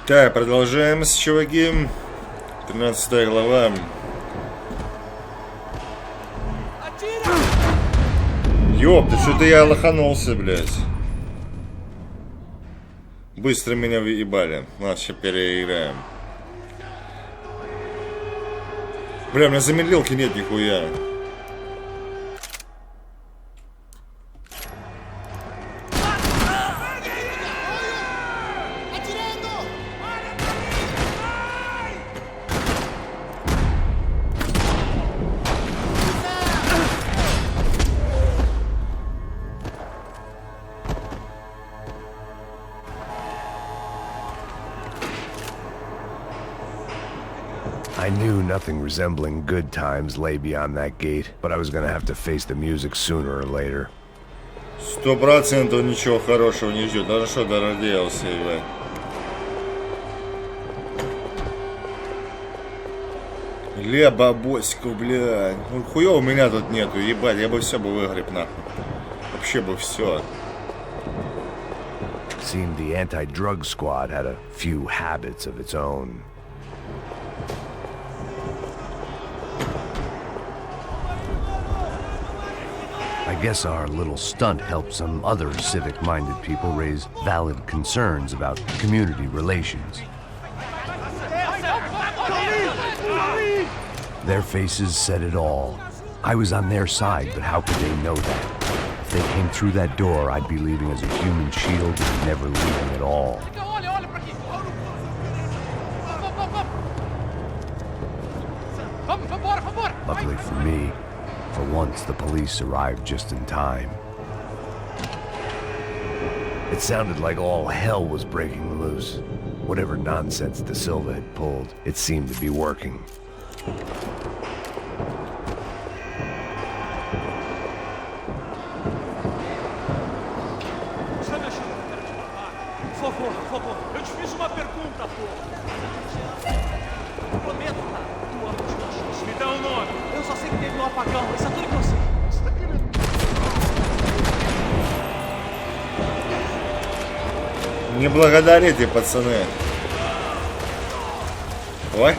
Так, продолжаем, чуваки. 13 глава. Ёпта, что-то я лоханулся, блядь. Быстро меня въебали. Ладно, сейчас переиграем. Бля, у меня замедлилки нет нихуя. I knew nothing resembling good times lay beyond that gate, but I was gonna have to face the music sooner or later. 100% ничего хорошего не ждет. Даже что дороделся, ебать. Ля бабосиков, бля. Ну хуя у меня тут нету, ебать. Я бы все бы выгреб нахуй. Вообще бы все. Seemed the anti-drug squad had a few habits of its own. I guess our little stunt helped some other civic-minded people raise valid concerns about community relations. Their faces said it all. I was on their side, but how could they know that? If they came through that door, I'd be leaving as a human shield and never leaving at all. Luckily for me, for once the police arrived just in time. It sounded like all hell was breaking loose. Whatever nonsense De Silva had pulled, it seemed to be working. Не благодарите, пацаны. Ой.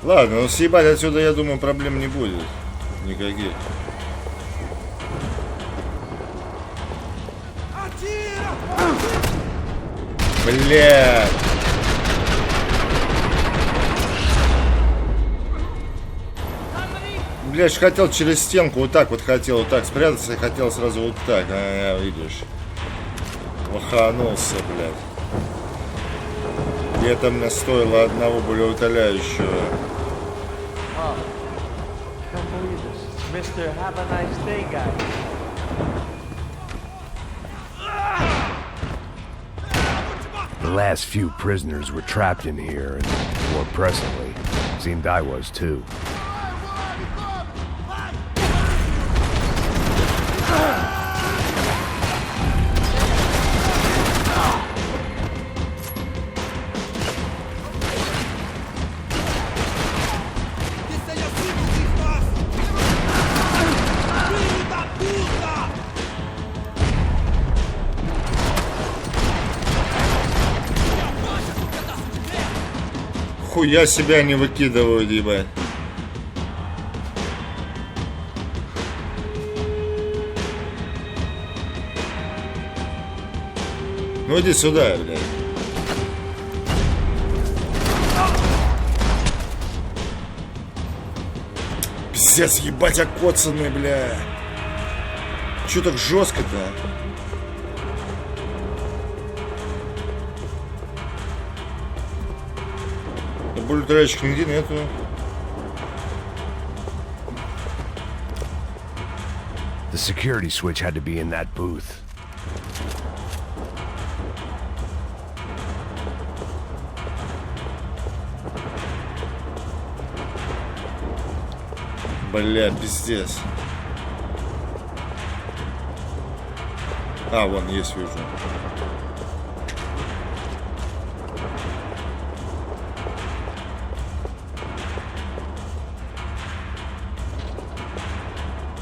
Ладно, ну съебать отсюда, я думаю, проблем не будет. Никаких. Бля. Блядь, хотел через стенку вот так вот хотел, вот так спрятаться и хотел сразу вот так. А, видишь. Лоханулся, блядь. И это мне стоило одного болеутоляющего. The last few prisoners were trapped in here, and more presently, seemed I was too. Хуя себя не выкидывают, ебать. Ну иди сюда, блядь. Пиздец, ебать, окоцанный, бля. Чё так жестко-то? Болеутоляющих нигде нету. The security switch had to be in that booth. Бля, пиздец. А, вон, есть, вижу.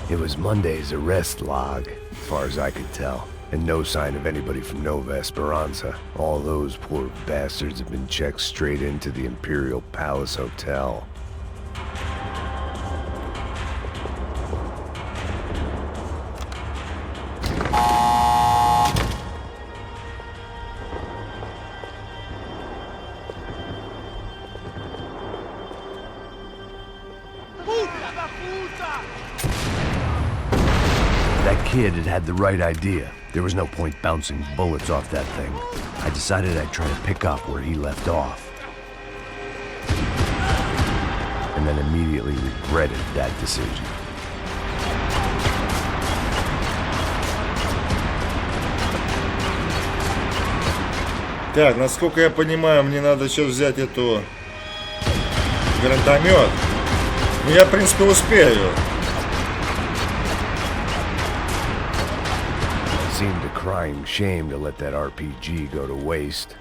It was Monday's arrest log, as far as I could tell. And no sign of anybody from Nova Esperanza. All those poor bastards have been checked straight into the Imperial Palace Hotel. That kid had the right idea. There was no point bouncing bullets off that thing. I decided I'd try to pick up where he left off. And then immediately regretted that decision. Так, насколько я понимаю, мне надо сейчас взять эту гранатомет. Ну, я, в принципе, успею. Seemed a crying shame to let that RPG go to waste.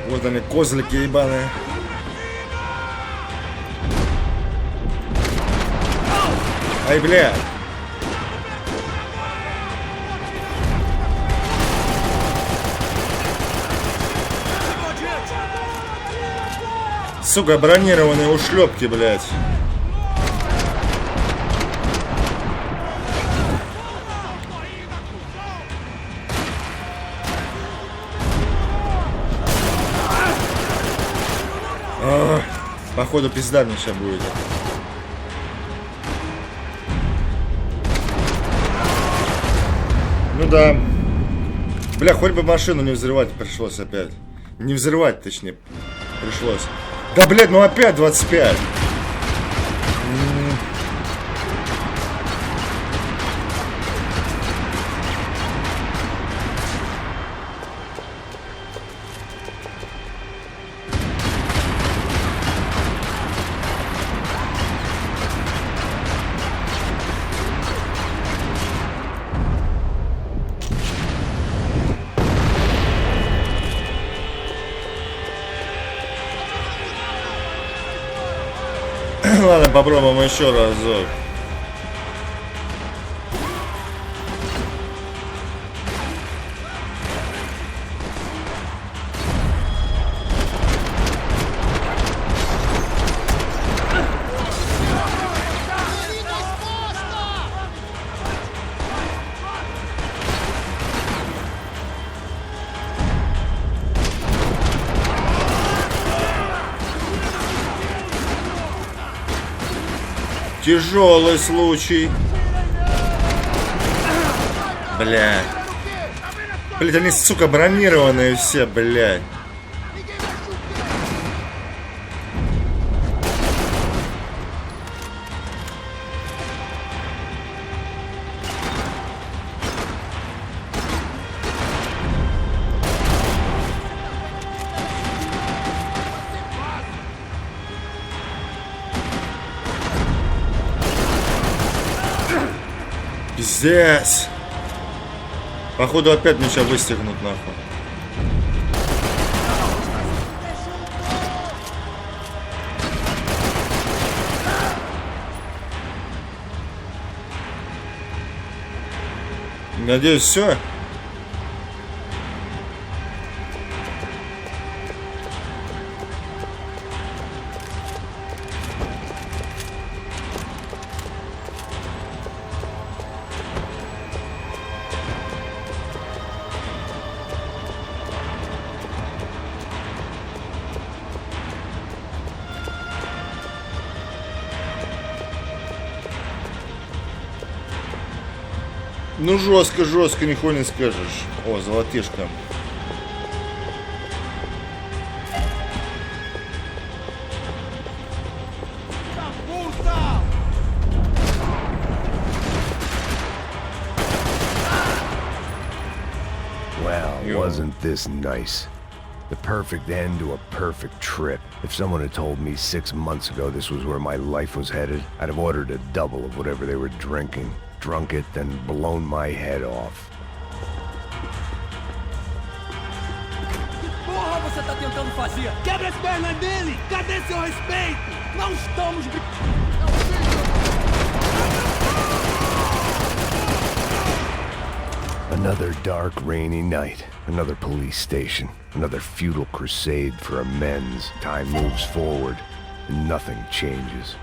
Вот они, козлики ебаные. Ай, бля. Сука, бронированные ушлепки, блядь. Походу пизда мне сейчас будет. Ну да. Бля, хоть бы машину не взрывать пришлось опять. Не взрывать, точнее, пришлось. Да, блядь, ну опять 25. Ладно, попробуем еще разок. Тяжелый случай. Бля. Блять, они, сука, бронированные все, блядь. Пиздец. Походу опять меня сейчас выстегнут нахуй. Надеюсь, все. Ну жестко, нихуя не скажешь. О, золотишко. this nice. The perfect end to a perfect trip. If someone had told me 6 months ago this was where my life was headed, I'd have ordered a double of whatever they were drinking, drunk it, then blown my head off. Que porra você tá tentando fazer? Quebra as pernas dele! Cadê seu respeito? Não estamos... Another dark, rainy night. Another police station. Another futile crusade for amends. Time moves forward, and nothing changes.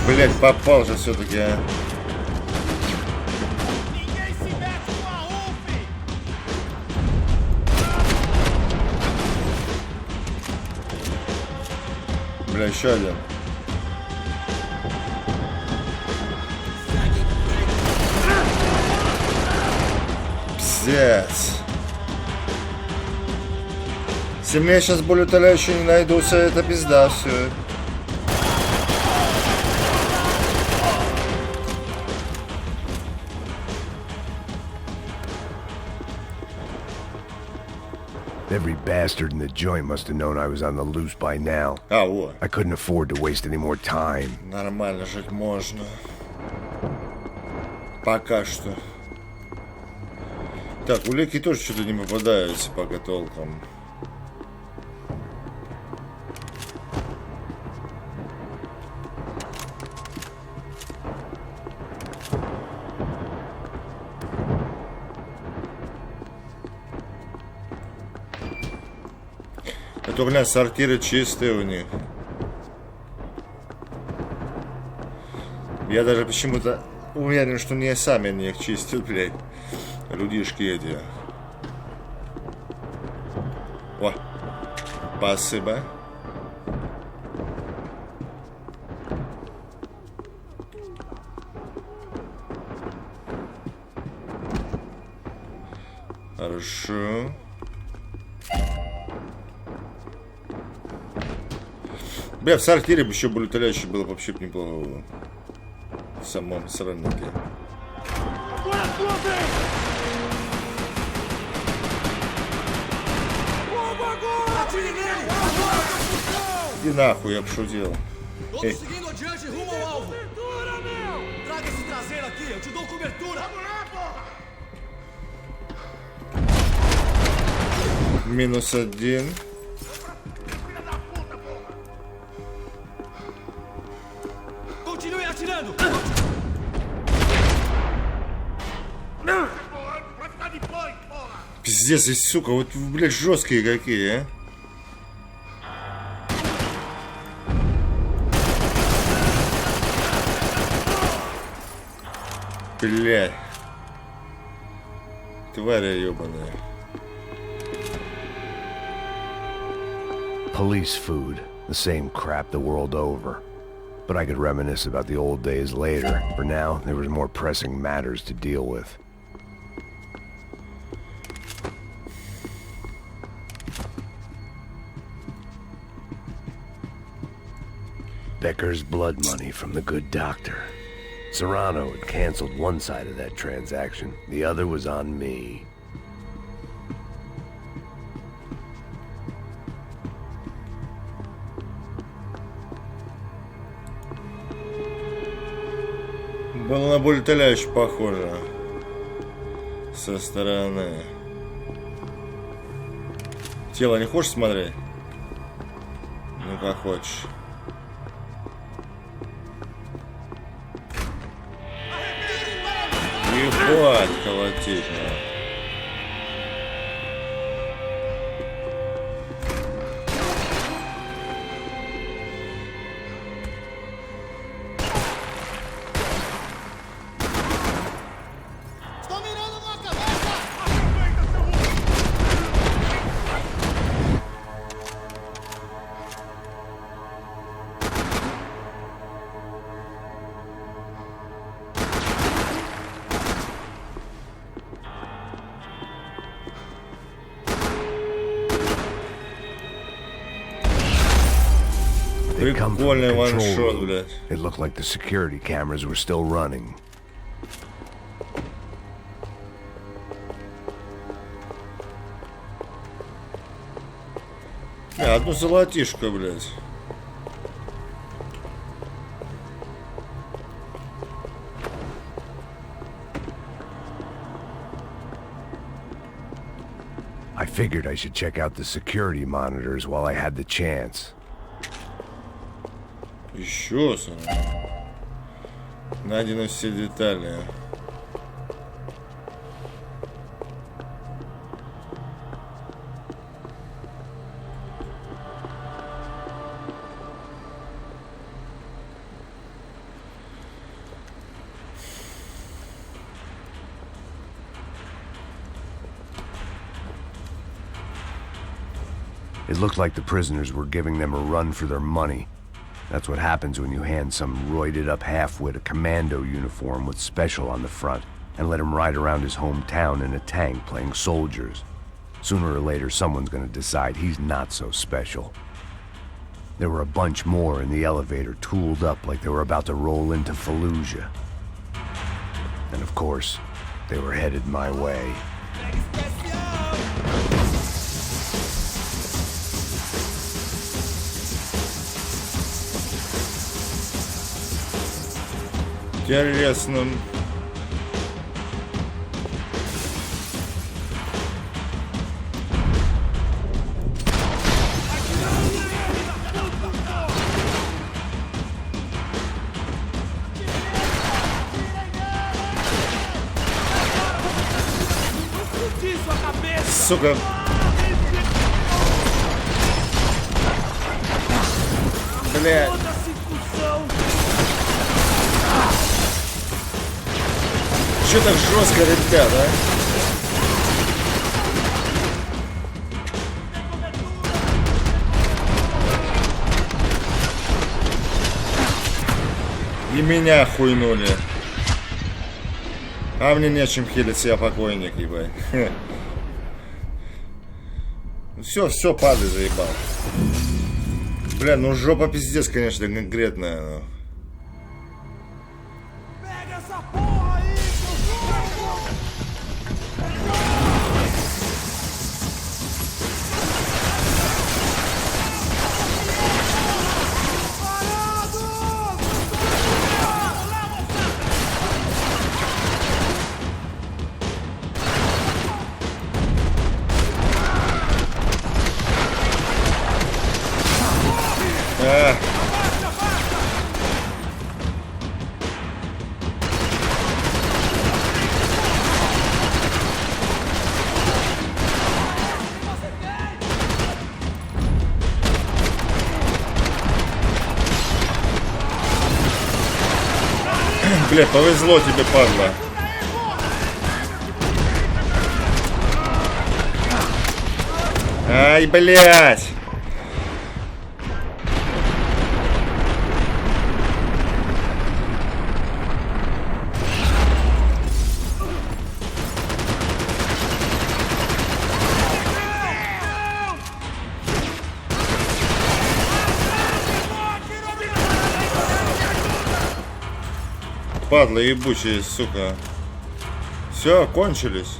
Блять, попал же все-таки, а. Бля, еще один. Пиздец. Если мне сейчас более утоляющие не найдутся, это пизда все. Every bastard in the joint must have known I was on the loose by now. А, вот. I couldn't afford to waste any more time. Нормально жить можно. Пока что. Так, улики тоже что-то не попадаются пока толком. Это, блядь, сортиры чистые у них. Я даже почему-то уверен, что не сами они их чистят, блядь. Людишки эти. О, спасибо. Хорошо. Бля, в сортире бы еще более утоляющий было вообще неплохо. В самом сраннике. И нахуй, я пошутил. Эй. -1. Пиздец, здесь, сука, вот, блядь, жесткие какие, а. Блядь. Тварь ебаная. Police food, the same crap the world over. But I could reminisce about the old days later. For now, there was more pressing matters to deal with. Becker's blood money from the good doctor. Serrano had canceled one side of that transaction. The other was on me. Было на более утоляющий похоже. Со стороны. Тело не хочешь смотреть? Ну как хочешь. Ебать, колотить надо. They'd come from the Прикольный control ваншот, room. блядь. It looked like the security cameras were still running. Одну золотишко, блядь. I figured I should check out the security monitors while I had the chance. Еще найдены все детали. It looked like the prisoners were giving them a run for their money. That's what happens when you hand some roided-up half-wit a commando uniform with special on the front and let him ride around his hometown in a tank playing soldiers. Sooner or later, someone's gonna decide he's not so special. There were a bunch more in the elevator, tooled up like they were about to roll into Fallujah. And of course, they were headed my way. Интересно. Сука. Блядь. Чё так жестко, ребят, а? И меня хуйнули. А мне нечем хилиться, я покойник, ебать. Все, падай, заебал. Бля, ну жопа пиздец, конечно, конкретная. Но... Бля, повезло тебе, падла. Ай, блядь. Падла ебучие, сука. Все, кончились.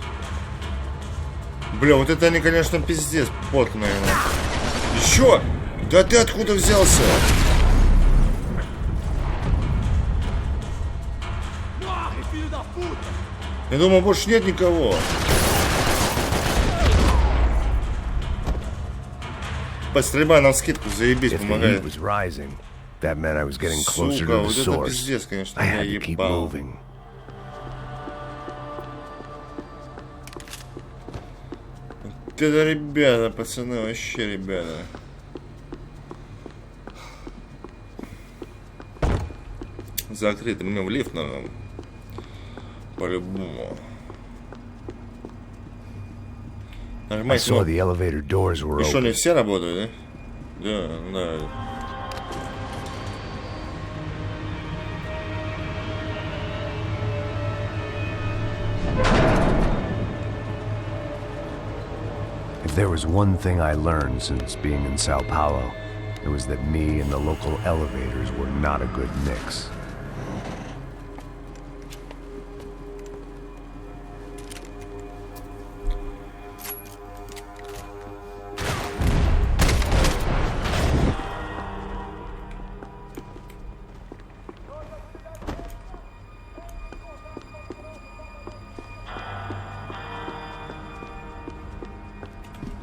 Бля, вот это они, конечно, пиздец потные. Еще? Да ты откуда взялся? Я думаю, больше нет никого. Пострельба на скидку, заебись, помогает. That meant I was getting closer Сука, to the вот это source. пиздец, конечно, I я had to keep ебал. moving. Это, ребята, пацаны, вообще, ребята. Закрыто, мне в лифт надо. По-любому. I saw the elevator doors were И что, open. не все работают, да? Да, да. If there was one thing I learned since being in Sao Paulo, it was that me and the local elevators were not a good mix.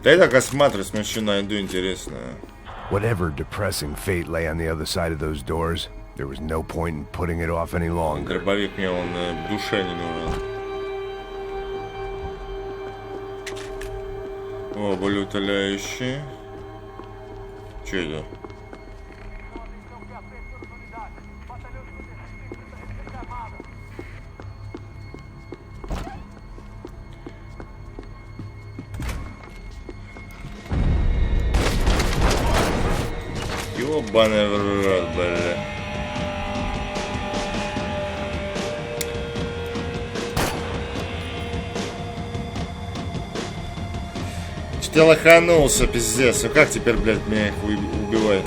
Да я так осматриваюсь, мужчина, найду интересно. Whatever depressing fate lay on the other side of those doors, there was no point in putting it off any longer. Дробовик мне он в душе не нужен. О, болеутоляющий. Че это? Ёбаный в рот, бля. Что-то лоханулся, пиздец. Ну как теперь, блядь, меня их убивает?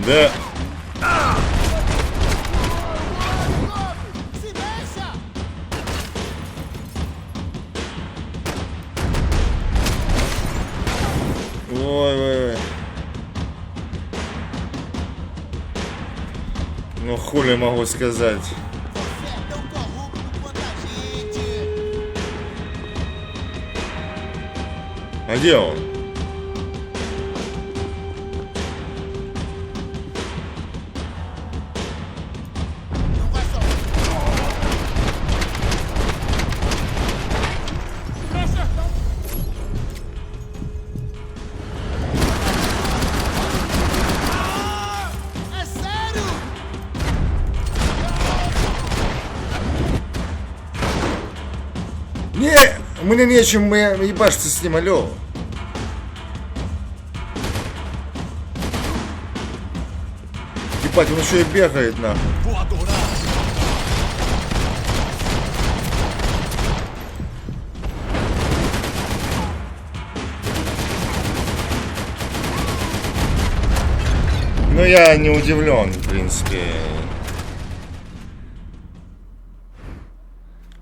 Да. Ой. Ну хули могу сказать. А где он? Мне нечем ебашиться с ним, алё. Ебать, он еще и бегает, нахуй. Ну, я не удивлен, в принципе.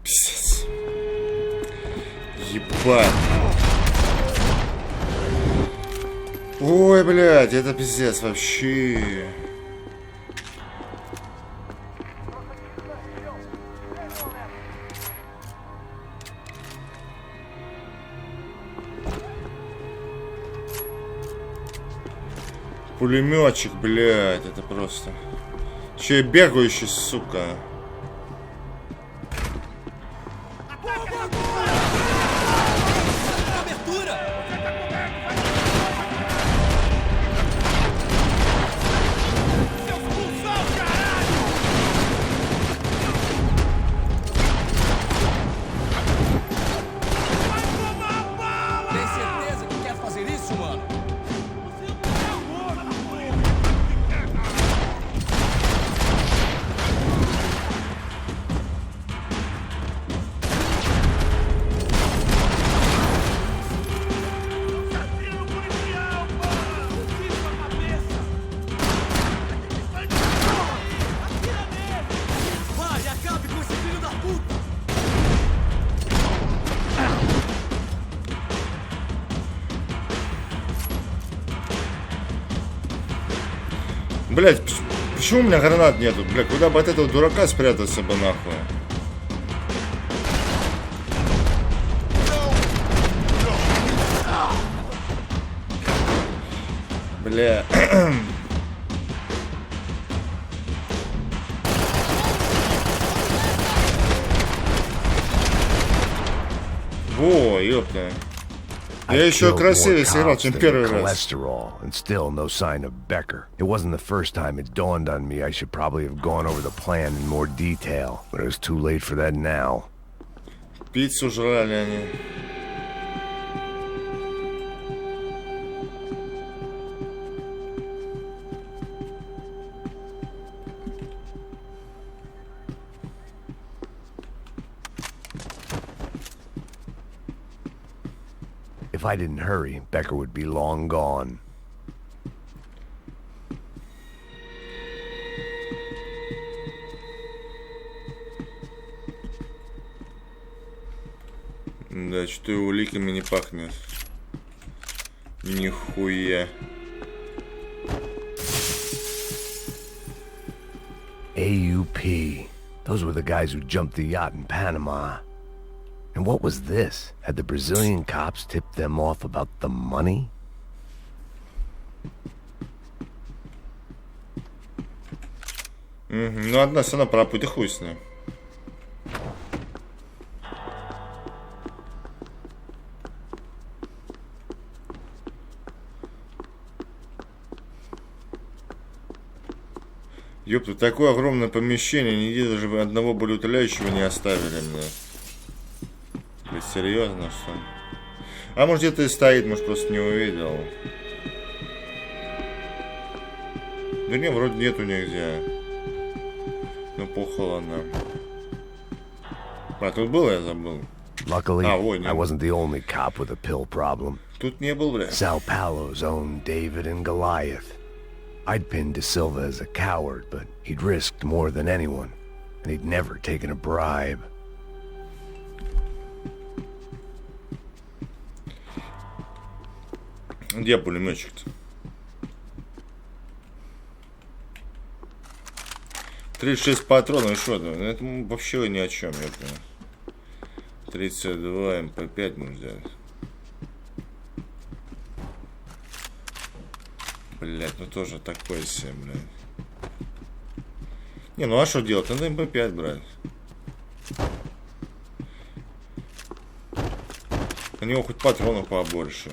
Пиздец. Ебать. Ой, блядь, это пиздец вообще. Пулеметчик, блядь, это просто. Че бегающий, сука. Блять, почему у меня гранат нету? Бля, куда бы от этого дурака спрятаться бы нахуй? Бля. Во, ёпта. Я еще красивее сыграл, чем первый раз. Cholesterol, and still no sign of Becker. It wasn't the first time it dawned on me I should probably have gone over the plan in more detail, but it was too late for that now. Пиццу жрали они. If I didn't hurry, Becker would be long gone. Да, что-то и уликами не пахнет. Нихуя. AUP. Those were the guys who jumped the yacht in Panama. And what was this? Had the Brazilian cops tipped them off about the money? Ну, одна все равно пропуть, и хуй с ним. Ёпта, такое огромное помещение, нигде даже одного болеутоляющего не оставили мне. Вы серьезно, что ли? А может где-то и стоит, может просто не увидел. Да не, вроде нету нигде. Ну похолодно. А тут было, я забыл. Luckily, I wasn't the only cop with a pill problem. Тут не был, бля. Sao Paulo's own David and Goliath. I'd pinned De Silva as a coward, but he'd risked more than anyone, and he'd never taken a bribe. Где пулеметчик-то? 36 патронов, и что это? Это вообще ни о чем, я понимаю. 32 МП5 можно взять. Блять, ну тоже такое себе, блядь. Не, ну а что делать? Надо МП5 брать. У него хоть патронов побольше.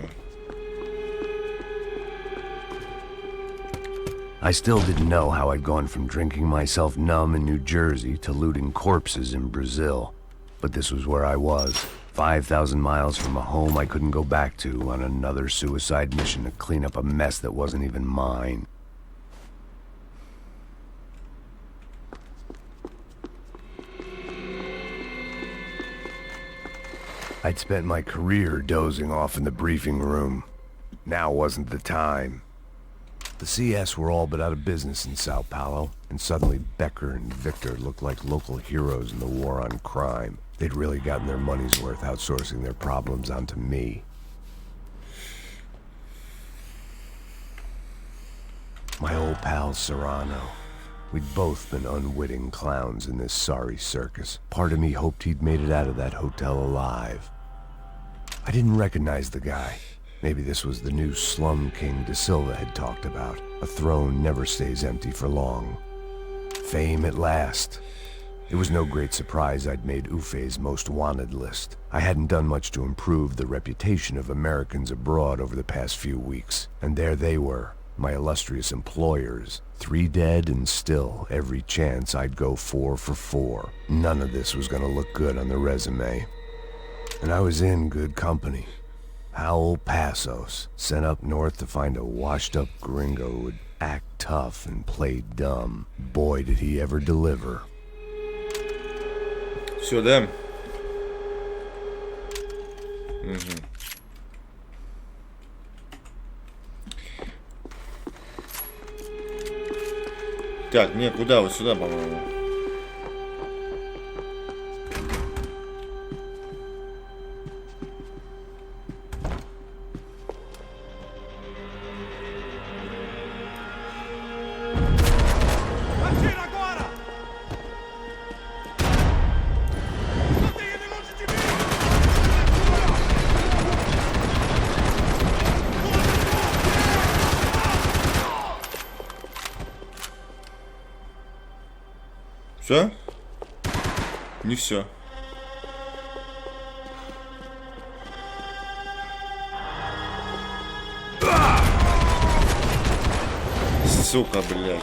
I still didn't know how I'd gone from drinking myself numb in New Jersey to looting corpses in Brazil. But this was where I was, 5,000 miles from a home I couldn't go back to on another suicide mission to clean up a mess that wasn't even mine. I'd spent my career dozing off in the briefing room. Now wasn't the time. The CS were all but out of business in Sao Paulo, and suddenly Becker and Victor looked like local heroes in the war on crime. They'd really gotten their money's worth outsourcing their problems onto me. My old pal Serrano. We'd both been unwitting clowns in this sorry circus. Part of me hoped he'd made it out of that hotel alive. I didn't recognize the guy. Maybe this was the new slum king De Silva had talked about. A throne never stays empty for long. Fame at last. It was no great surprise I'd made Ufe's most wanted list. I hadn't done much to improve the reputation of Americans abroad over the past few weeks. And there they were, my illustrious employers. 3 dead and still every chance I'd go 4 for 4. None of this was gonna look good on the resume. And I was in good company. Howell Passos, sent up north to find a washed-up gringo who would act tough and play dumb. Boy, did he ever deliver. Все, да? Угу. Так, не, куда? Вот сюда, по-моему. Все? Не все. Сука, блядь.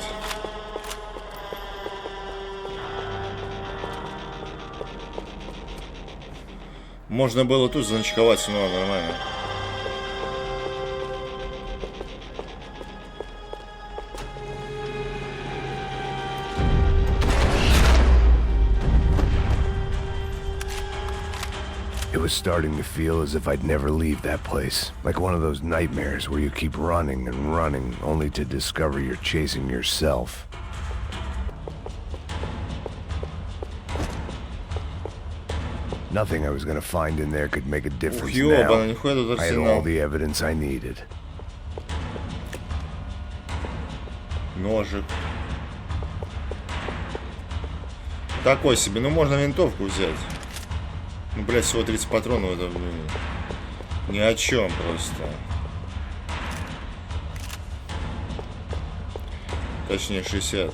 Можно было тут заночковать, но нормально. It was starting to feel as if I'd never leave that place. Like one of those nightmares where you keep running and running, only to discover you're chasing yourself. Nothing I was gonna find in there could make a difference now. I had all the evidence I needed. Ножик. Такой себе. Ну, можно винтовку взять. Ну, блядь, всего 30 патронов, это, блин, ни о чем просто. Точнее, 60.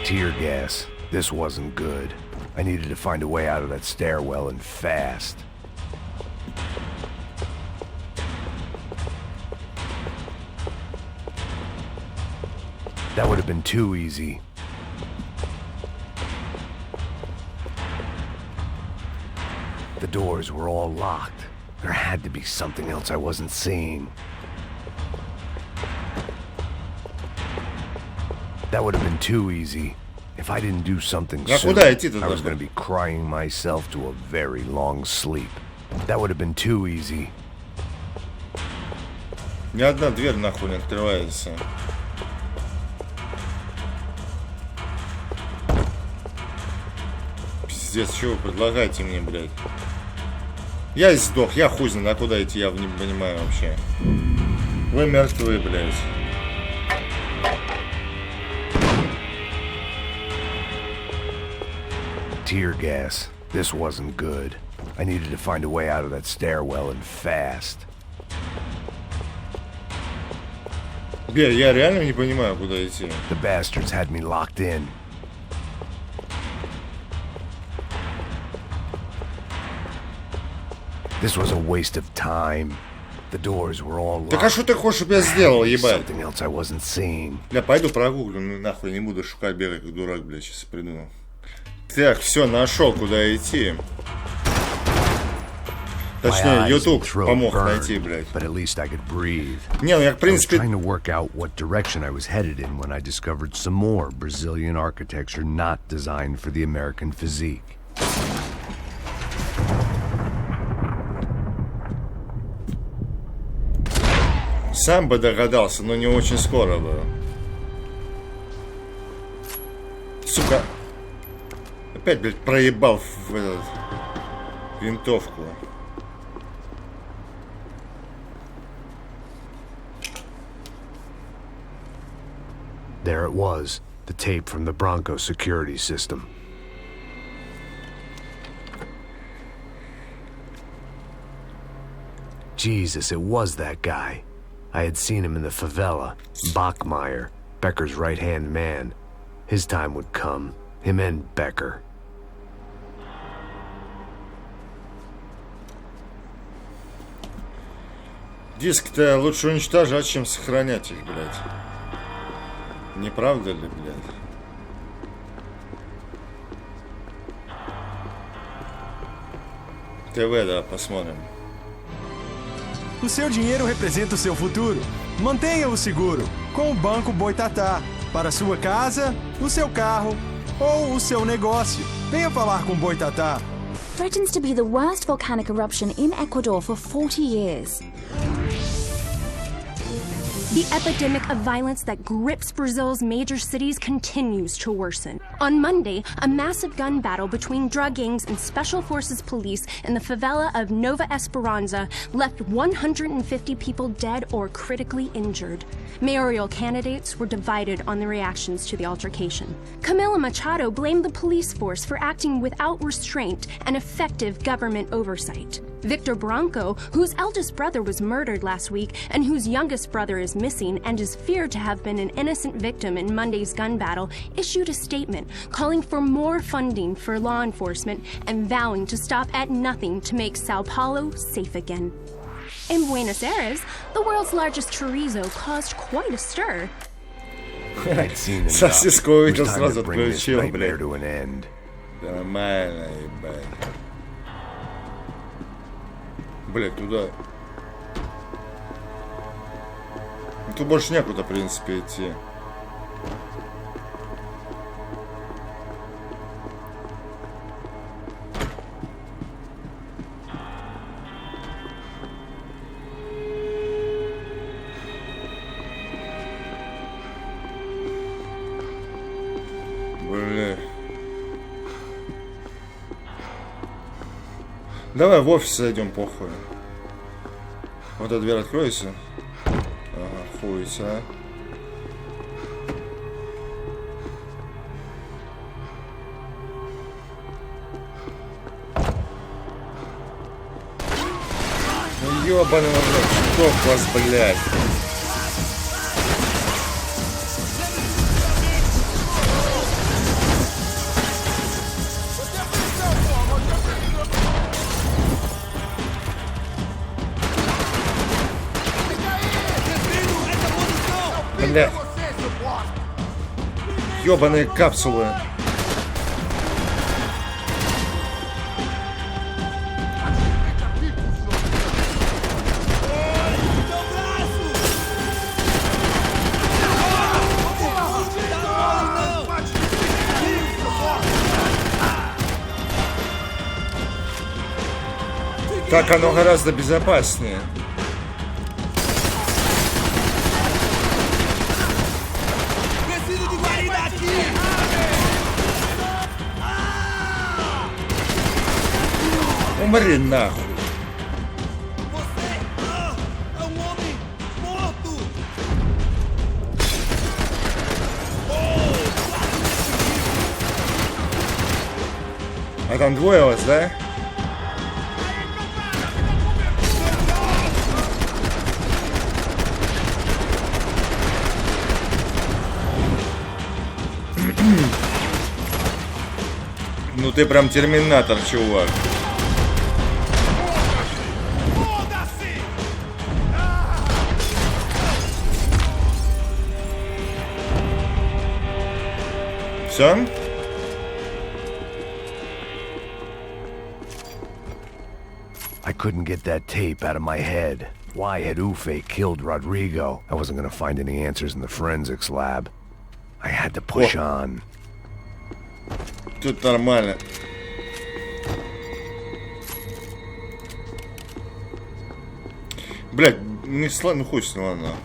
Tear gas. This wasn't good. I needed to find a way out of that stairwell and fast. That would have been too easy. The doors were all locked. There had to be something else I wasn't seeing. That would have been too easy. If I didn't do something soon, I was going to be crying myself to a very long sleep. That would have been too easy. Ни одна дверь нахуй не открывается. Пиздец, что вы предлагаете мне, блядь? Я сдох, я хуй знаю, а куда идти, я не понимаю вообще. Вы мертвые, блядь. Tear gas. This wasn't good. I needed to find a way out of that stairwell and fast. Я реально не понимаю, куда идти. The bastards had me locked in. This was a waste of time. The doors were all locked. Так а что ты хочешь, чтобы я сделал, ебать? Something else I wasn't seeing. Бля, пойду прогуглю, ну нахуй, не буду шукать, бегать как дурак, бля, сейчас придумал. Так, все, нашел, куда идти. Точнее, YouTube помог найти, блядь. Не, ну я, в принципе... trying to work out what direction I was headed in when I discovered some more Brazilian architecture not designed for the American physique. Сам бы догадался, но не очень скоро бы. Сука. Опять, блядь, проебал в этот... винтовку. There it was, the tape from the Bronco security system. Jesus, it was that guy. I had seen him in the favela. Bachmeyer, Becker's right-hand man. His time would come. Him and Becker. Диск-то лучше уничтожать, чем сохранять их, блядь. Не правда ли, блядь? ТВ, да, посмотрим. O seu dinheiro representa o seu futuro. Mantenha-o seguro com o Banco Boitatá. Para a sua casa, o seu carro ou o seu negócio. Venha falar com Boitatá. Threatens to be the worst volcanic eruption in Ecuador for 40 years. The epidemic of violence that grips Brazil's major cities continues to worsen. On Monday, a massive gun battle between drug gangs and special forces police in the favela of Nova Esperanza left 150 people dead or critically injured. Mayoral candidates were divided on the reactions to the altercation. Camila Machado blamed the police force for acting without restraint and effective government oversight. Victor Bronco, whose eldest brother was murdered last week and whose youngest brother is missing and is feared to have been an innocent victim in Monday's gun battle, issued a statement calling for more funding for law enforcement and vowing to stop at nothing to make Sao Paulo safe again. In Buenos Aires, the world's largest chorizo caused quite a stir. I'd seen enough. Сосиску It увидел, was time сразу to bring this отключил, nightmare блядь. to an end. Нормально, ебать. Блядь, туда. Ну, тут больше некуда, в принципе, идти. Бля. Давай в офис зайдем, похуй. Вот эта дверь откроется. Ага, хуйся, а. Ну ёбаный в рот, что вас, блядь. Бля. Ёбаные капсулы. Так оно гораздо безопаснее. Preciso de guarida aqui! Умри нахуй. Você é homem morto! А там двое вас, да? Ну ты прям терминатор, чувак. Все? I couldn't get that tape out of my head. Why had Ufe killed Rodrigo? I wasn't gonna find any answers in the forensics lab. I had to push on. Тут нормально. Блять, не ну хуй с ним, ладно.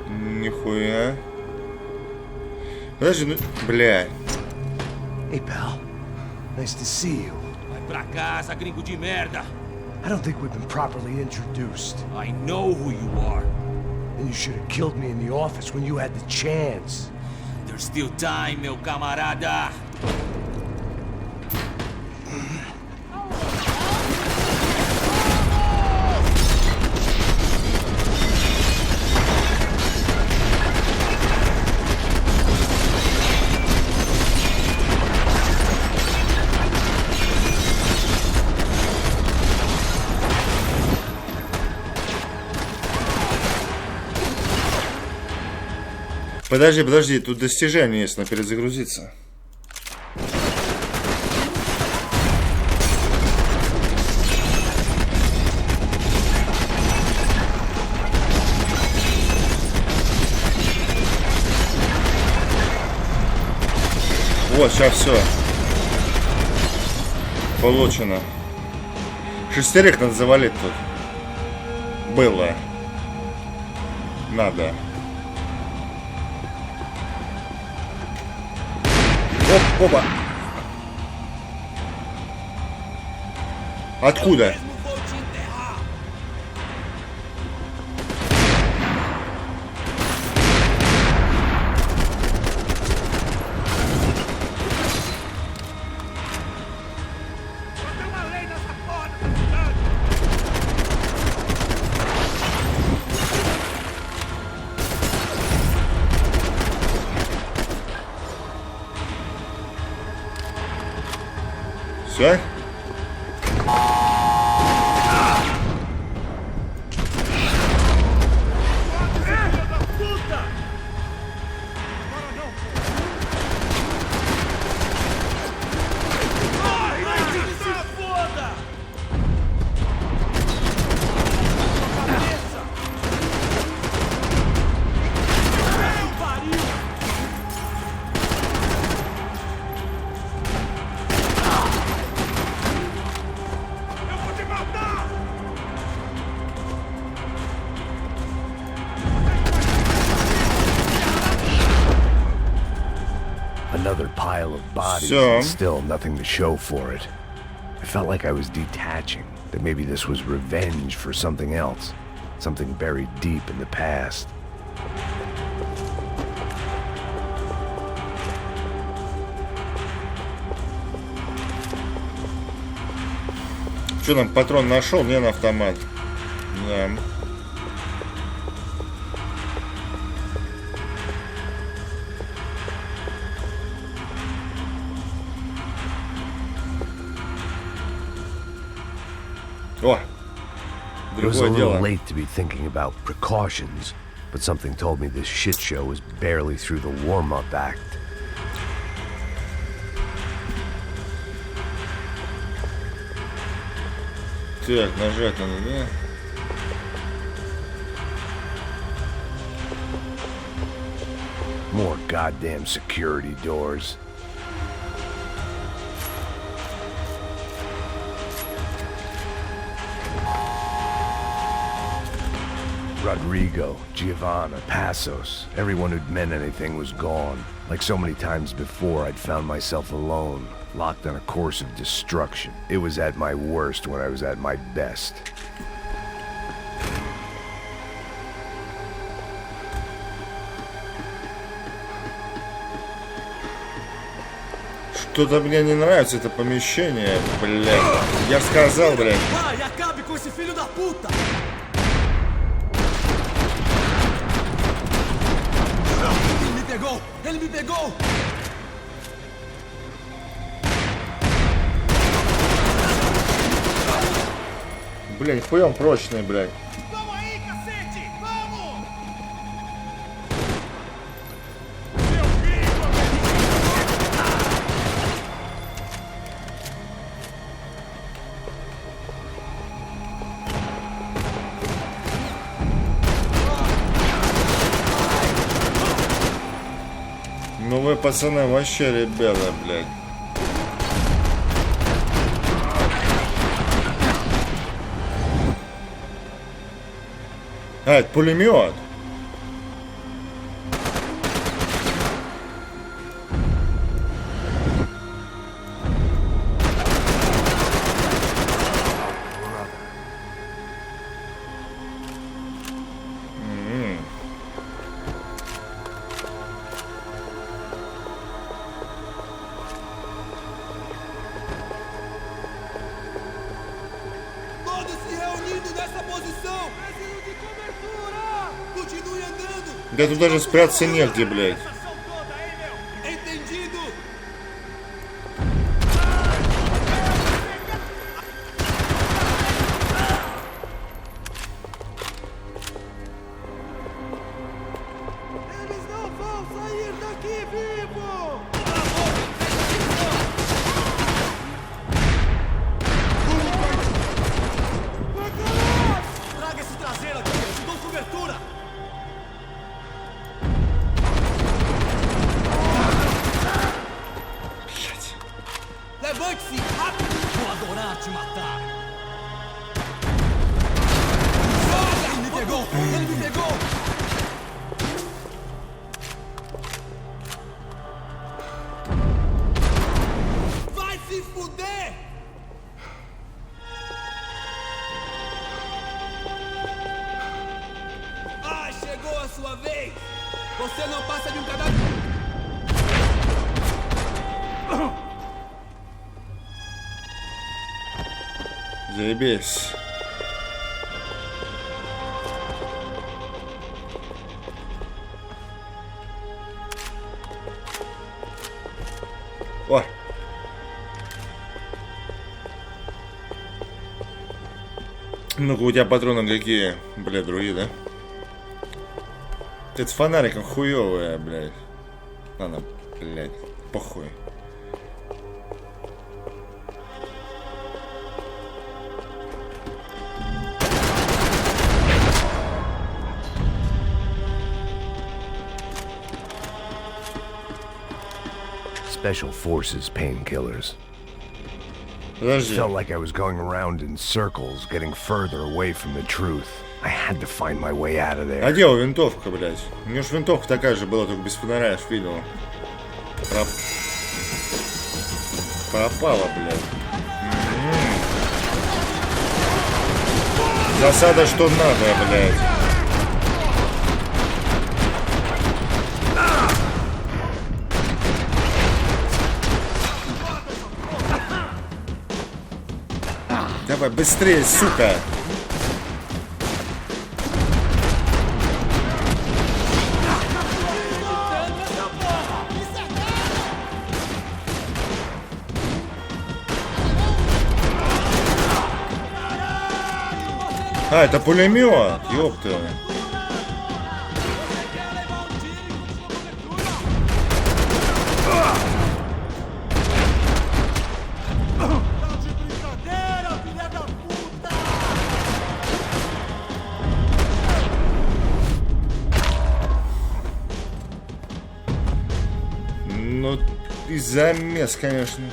Нихуя. Подожди, ну, бля. Hey, pal. Nice to see you. Vai pra casa, gringo de merda! I don't think we've been properly introduced. I know who you are. And you should have killed me in the office when you had the chance. There's still time, meu camarada! Подожди, тут достижение есть, надо перезагрузиться. Вот, сейчас все. Получено. Шестерых надо завалить тут. Было. Надо. Оп, опа. Откуда? Mesmo vou te enterrar! Так? Another pile of bodies So- and still nothing to show for it. I felt like I was detaching, that maybe this was revenge for something else, something buried deep in the past. Что там, патрон нашел? Не, на автомат. Да. О, It was a другое little дело. late to be thinking about precautions, but something told me this shit show was barely through the warm-up act. Так, нажать надо, да? More goddamn security doors. Rodrigo, Giovanna, Passos, everyone who'd meant anything was gone. Like so many times before, I'd found myself alone, locked on a course of destruction. It was at my worst when I was at my best. Что-то мне не нравится это помещение, блядь. Я же сказал, блядь. Vai, acabe com esse filho da puta! Ele me pegou! Ele me pegou! Блядь, хуем прочный, блядь. Vamos aí, cacete! Vamos! Ну вы, пацаны, вообще ребята, блядь. А, это пулемет. Todos se reunindo nessa posição! Preciso de cobertura! Continue andando! Да тут даже спрятаться негде, блядь. Entendido! Eles não vão sair daqui vivo! Traga esse traseiro aqui, eu te dou cobertura! Levante-se rápido! Vou adorar te matar! Ele me pegou! Ele me pegou! Vai se fuder! Ah, chegou a sua vez! Você não passa de um pedaço... Заебись. О. Ну-ка, у тебя патроны какие? Блядь, другие, да? Это с фонариком хуёвая, блядь. Ладно, блядь, похуй. Special Forces painkillers. Подожди. Felt like I was going around in circles, getting further away from the truth. I had to find my way out of there. А где его винтовка, блядь? У него ж винтовка такая же была, только без фонаря, я ж видел. Пропала, блядь. Засада что надо, блядь. Давай, быстрее, сука! А, это пулемет, ёпта. Ну, и замес, конечно.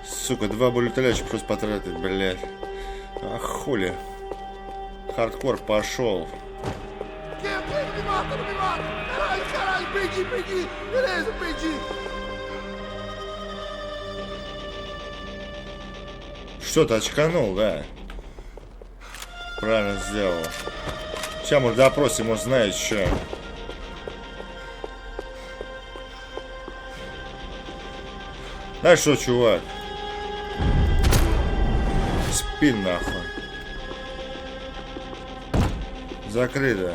Сука, 2 буллетолящих просто потратить, блядь. Ах, хули. Хардкор пошел. Что-то очканул, да? Правильно сделал. Сейчас, может, допросим, может, знает, что. Да что, чувак? Спи нахуй. Закрыто.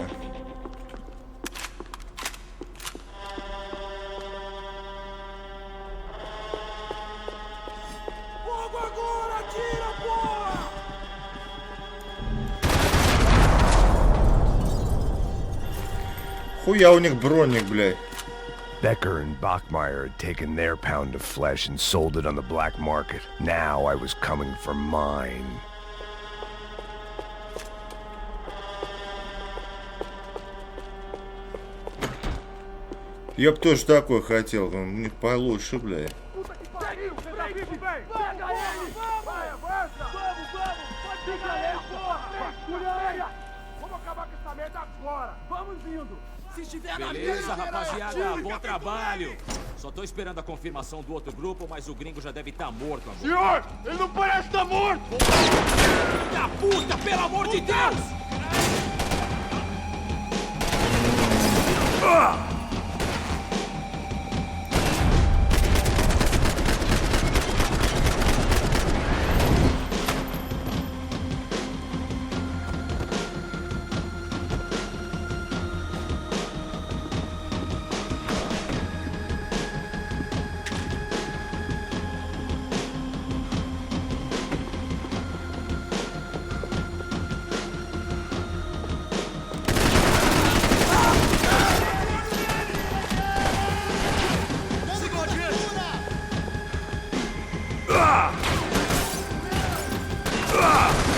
Хуя у них броник, блядь. Becker and Bachmeyer had taken their pound of flesh and sold it on the black market. Now I was coming for mine. Я бы тоже такой хотел, у них получше, блядь. Beleza, rapaziada, bom trabalho. Só tô esperando a confirmação do outro grupo, mas o gringo já deve estar morto agora. Senhor, ele não parece estar morto! Filho da puta, pelo amor de Deus!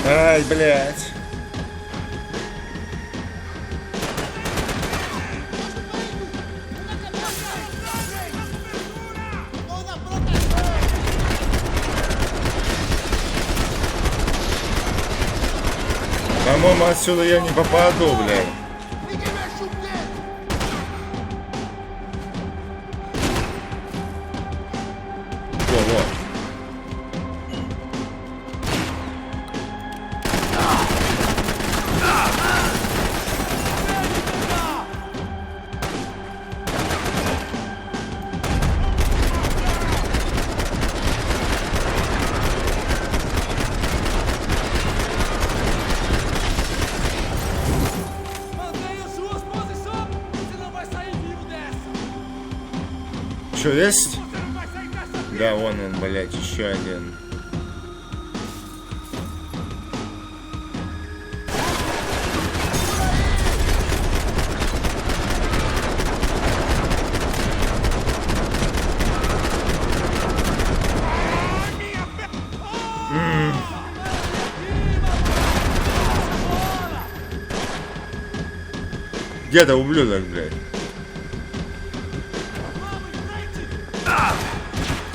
Ай, блядь. По-моему, отсюда я не попаду, блядь. Во-во. Что, есть? Да, вон он, блядь, еще один. Где ты, ублюдок, блядь?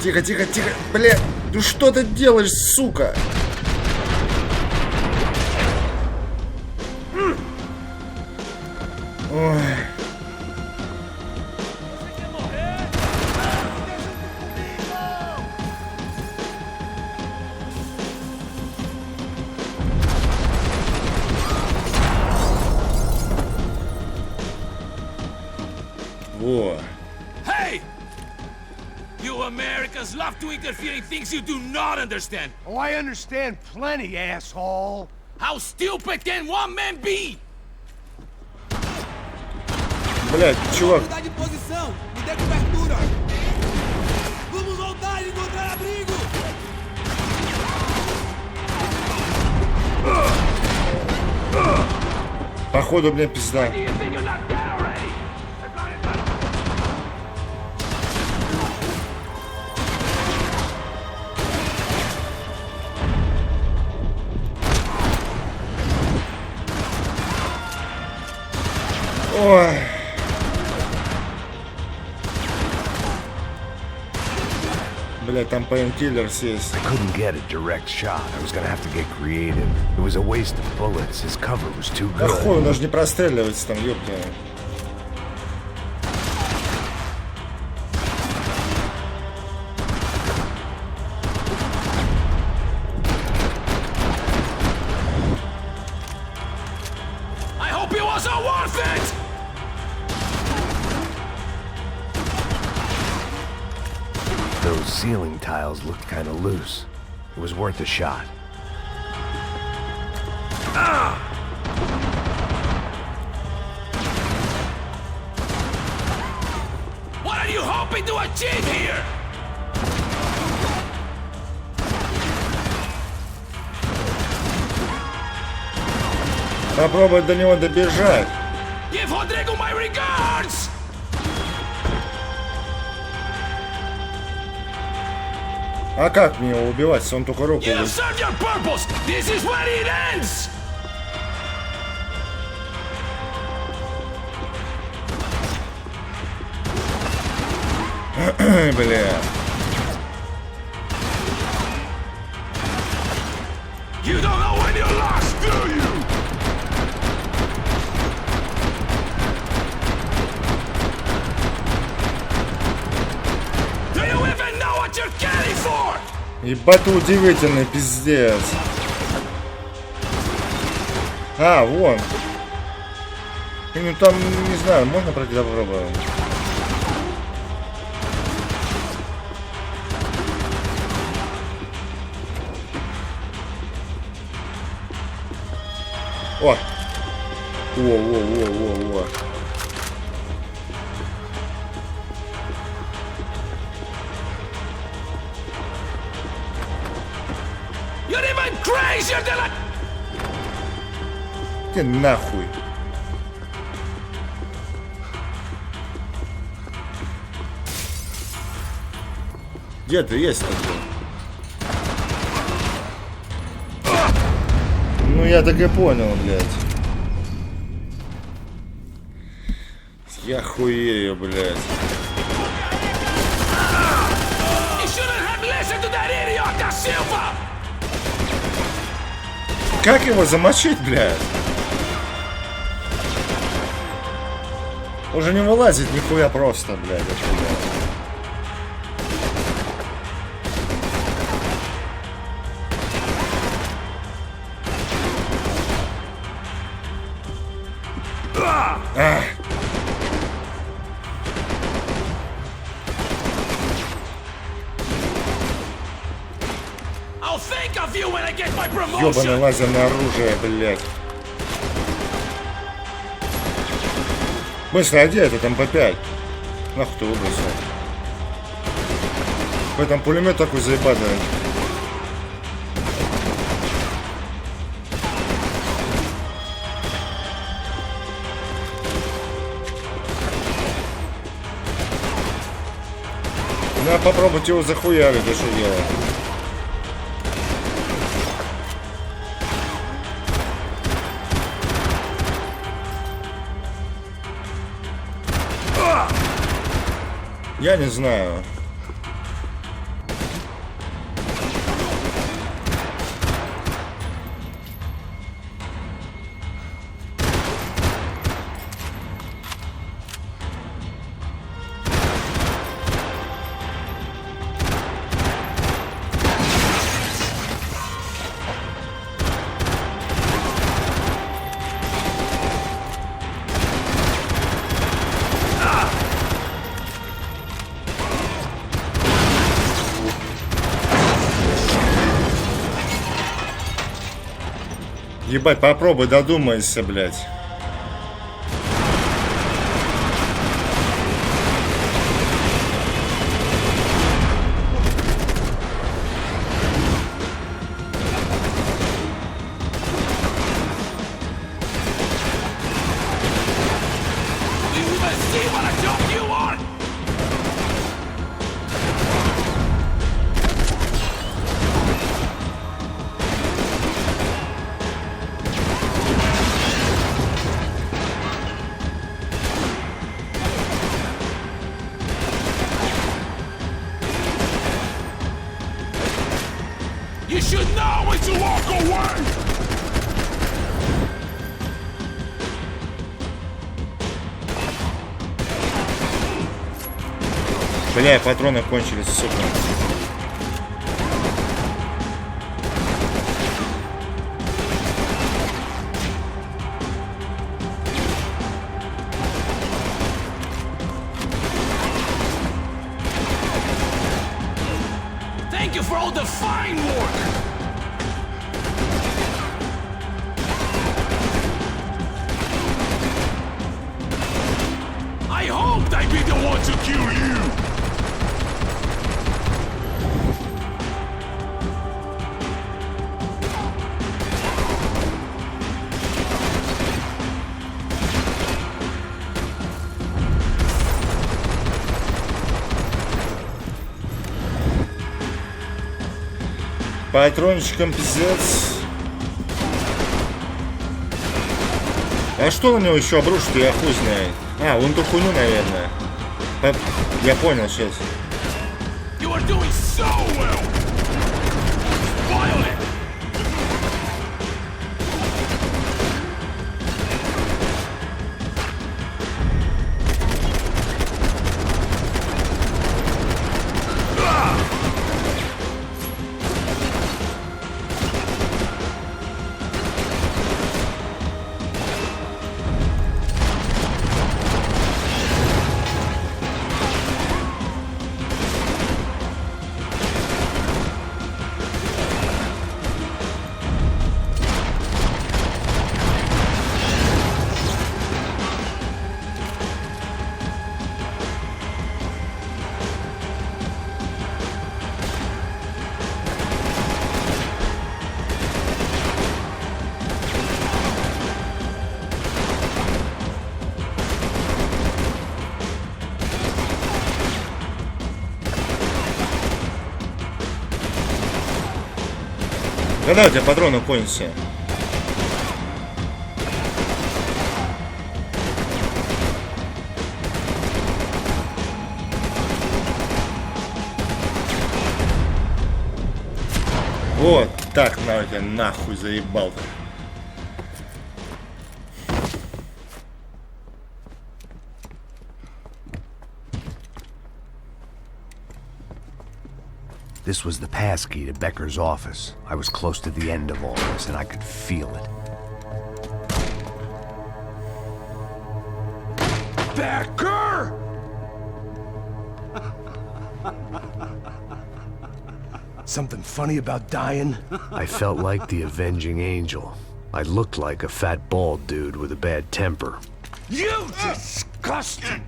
Тихо, тихо, тихо, блядь. Ну что ты делаешь, сука? Ой. Во. Hey! You Americans love to interfere in things you do not understand. Oh, I understand plenty, asshole. How stupid can one man be? Блядь, чувак. Mudar de posição! Me dê cobertura! Vamos voltar e encontrar abrigo! Походу, блядь, пизда. Ой. Блядь, там пейнкиллерс есть. I couldn't get a direct shot. I was gonna have to get creative. It was a waste of bullets. His cover was too Да хуй, good. он даже не простреливается там, ёпта. I hope it wasn't worth it! Those ceiling tiles looked kind of loose. It was worth a shot. What are you hoping to achieve here? Попробуй до него добежать. Give Rodrigo my regards! А как мне его убивать, если он только руку You вытянет? served your purpose! This is where it ends! Бля. You don't know when you're lost, do you? Do you even know what you're getting for? Ебать ты удивительный, пиздец. А, вон. Ну там, не знаю, можно пройти, да, попробуем. О! Во. You're even crazier than I... Ты нахуй. Где ты есть такой? Ну я так и понял, блядь. Я хуею, блядь. You shouldn't have listened to that idiot, Da Silva! Как его замочить, блядь? Уже не вылазит нихуя просто, блядь. Отсюда. Ах. I'll think of you when I get my Ёбаное promotion! лазерное оружие, блядь. Быстро, а где это там МП5? Нахуй ты выбросил. В этом пулемет такой заебатый. Надо попробовать его захуярить, да что делать. Я не знаю. Ебать, попробуй додумайся, блядь. You should know when to walk away! Бля, патроны кончились, сука. Thank you for all the fine work! I hoped I'd be the one to kill you! Патрончиком пиздец. А что на него еще обрушить, я хуй знает. А, вон ту хуйню, наверное. Я понял сейчас. You are doing so well! Violent! Когда у тебя патроны кончатся? Вот так, на тебя нахуй заебал-то. This was the passkey to Becker's office. I was close to the end of all this, and I could feel it. Becker! Something funny about dying? I felt like the avenging angel. I looked like a fat bald dude with a bad temper. You disgusting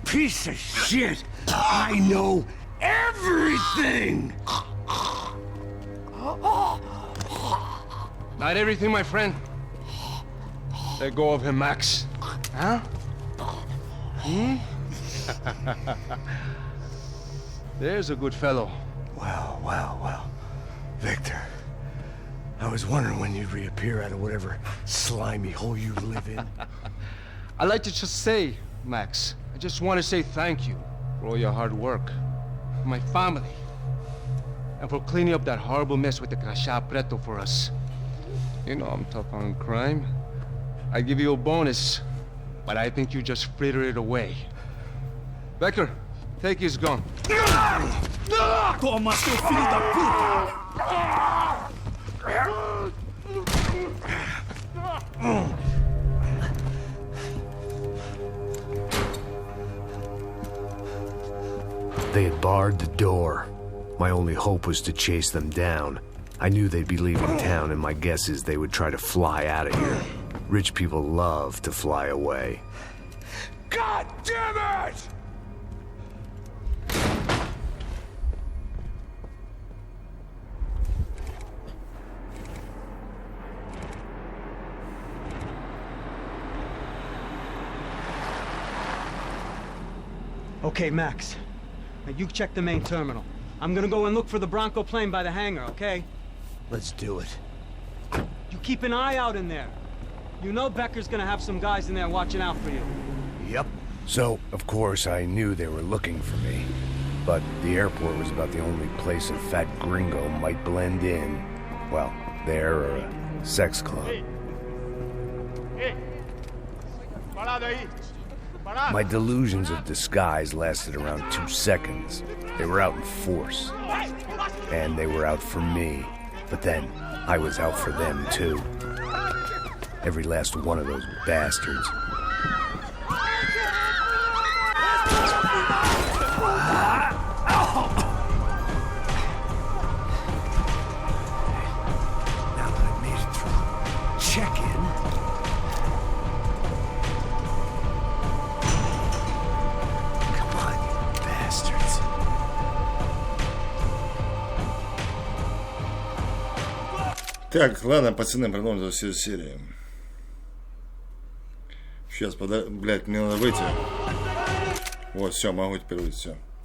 piece of shit! I know everything! Not everything, my friend. Let go of him, Max. Huh? Hmm? There's a good fellow. Well, well, well. Victor, I was wondering when you'd reappear out of whatever slimy hole you live in. I'd like to just say, Max, I just want to say thank you. for all your hard work, for my family, and for cleaning up that horrible mess with the crachá preto for us. You know I'm tough on crime. I give you a bonus, but I think you just fritter it away. Becker, take his gun. Toma, seu filho da puta! They had barred the door. My only hope was to chase them down. I knew they'd be leaving town, and my guess is they would try to fly out of here. Rich people love to fly away. God damn it! Okay, Max. Now you check the main terminal. I'm gonna go and look for the Bronco plane by the hangar, okay? Let's do it. You keep an eye out in there. You know Becker's gonna have some guys in there watching out for you. Yep. So, of course, I knew they were looking for me. But the airport was about the only place a fat gringo might blend in. Well, there or a sex club. My delusions of disguise lasted around 2 seconds. They were out in force. And they were out for me. But then, I was out for them, too. Every last one of those bastards. Now that I made it through check-in. Come on, you bastards. Так, ладно, пацаны, продолжим всю серию. Сейчас, блядь, мне надо выйти. Вот, все, могу теперь выйти, все.